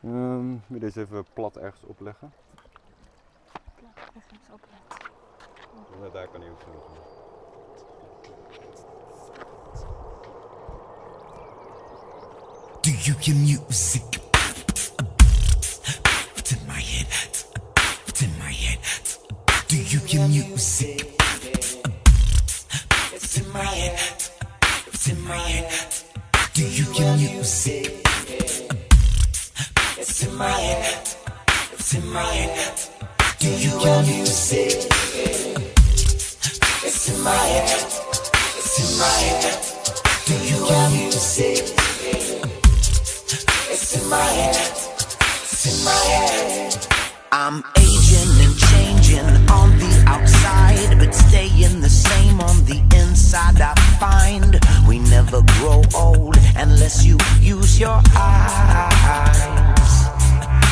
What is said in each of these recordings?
Wil je deze even plat ergens opleggen? Plat ergens opleggen. Ja, daar kan hij ook zo. Do you hear music? It's in my head. It's in my head. Do you hear music? It's in my head. It's in my head. Do you hear music? It's in my head. It's in my head. Do you hear music? It's in my head. It's in my head. Do you hear music? It's in my head. It's in my head. I'm aging and changing on the outside, but staying the same on the inside. I find we never grow old unless you use your eyes.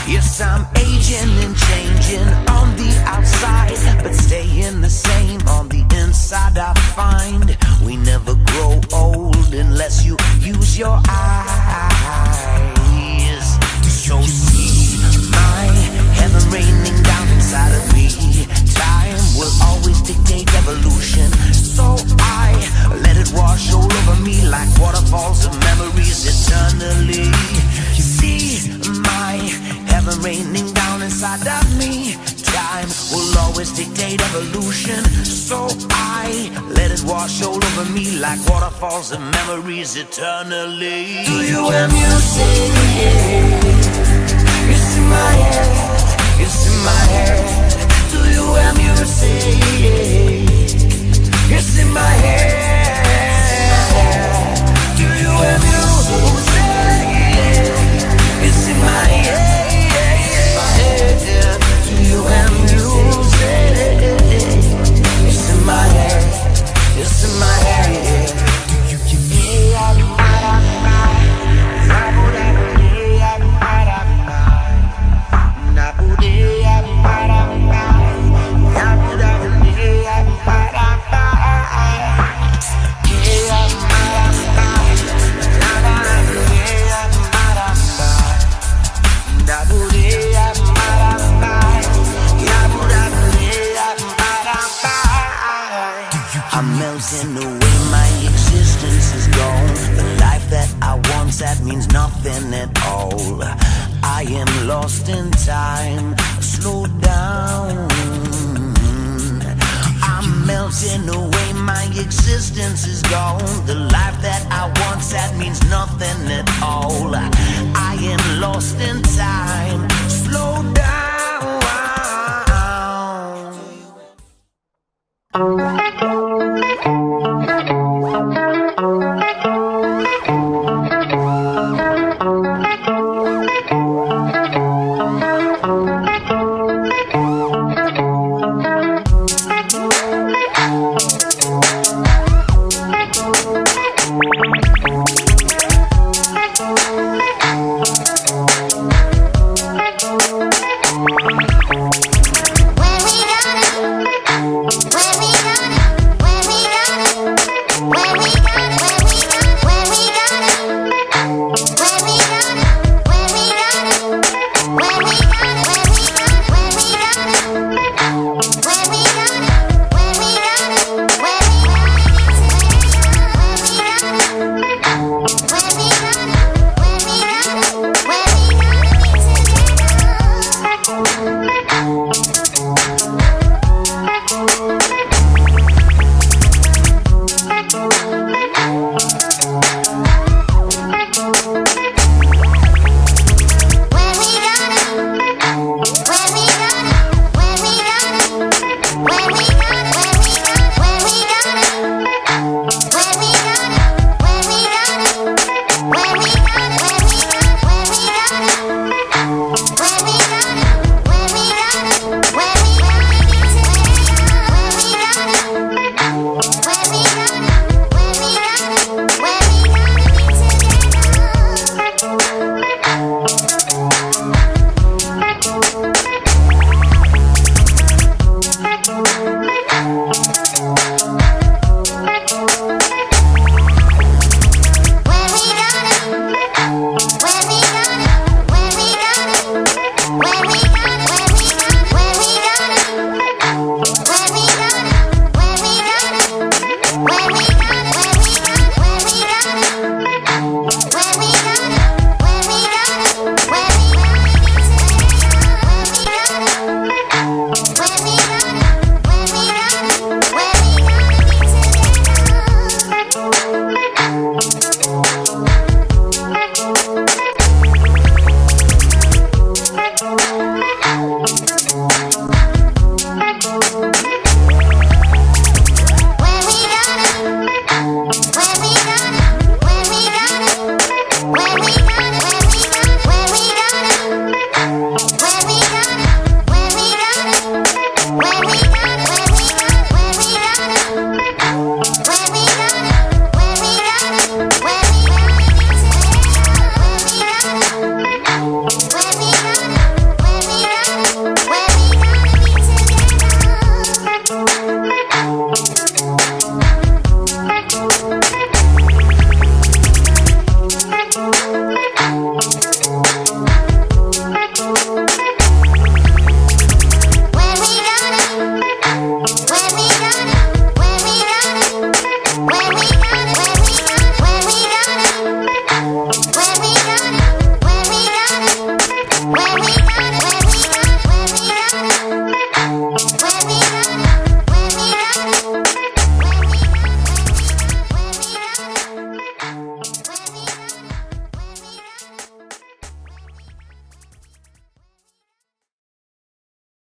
Yes, I'm aging and changing on the outside, but staying the same on the inside. I find we never grow old unless you use your eyes. So see my heaven raining down inside of me. Time will always dictate evolution, so I let it wash all over me like waterfalls of memories eternally. See my heaven raining down inside of me. Time will always dictate evolution, so I let it wash all over me like waterfalls of memories eternally. Do you hear music? It's in my head. It's in my head. Do you hear music? It's in my head. Do you hear music? It's in my head. Do you hear music? It's in my head. It's in my head. Do you hear me? I'm melting away, my existence is gone. The life that I once had means nothing at all. I am lost in time, slow down. I'm melting away, my existence is gone. The life that I once had means nothing at all. I am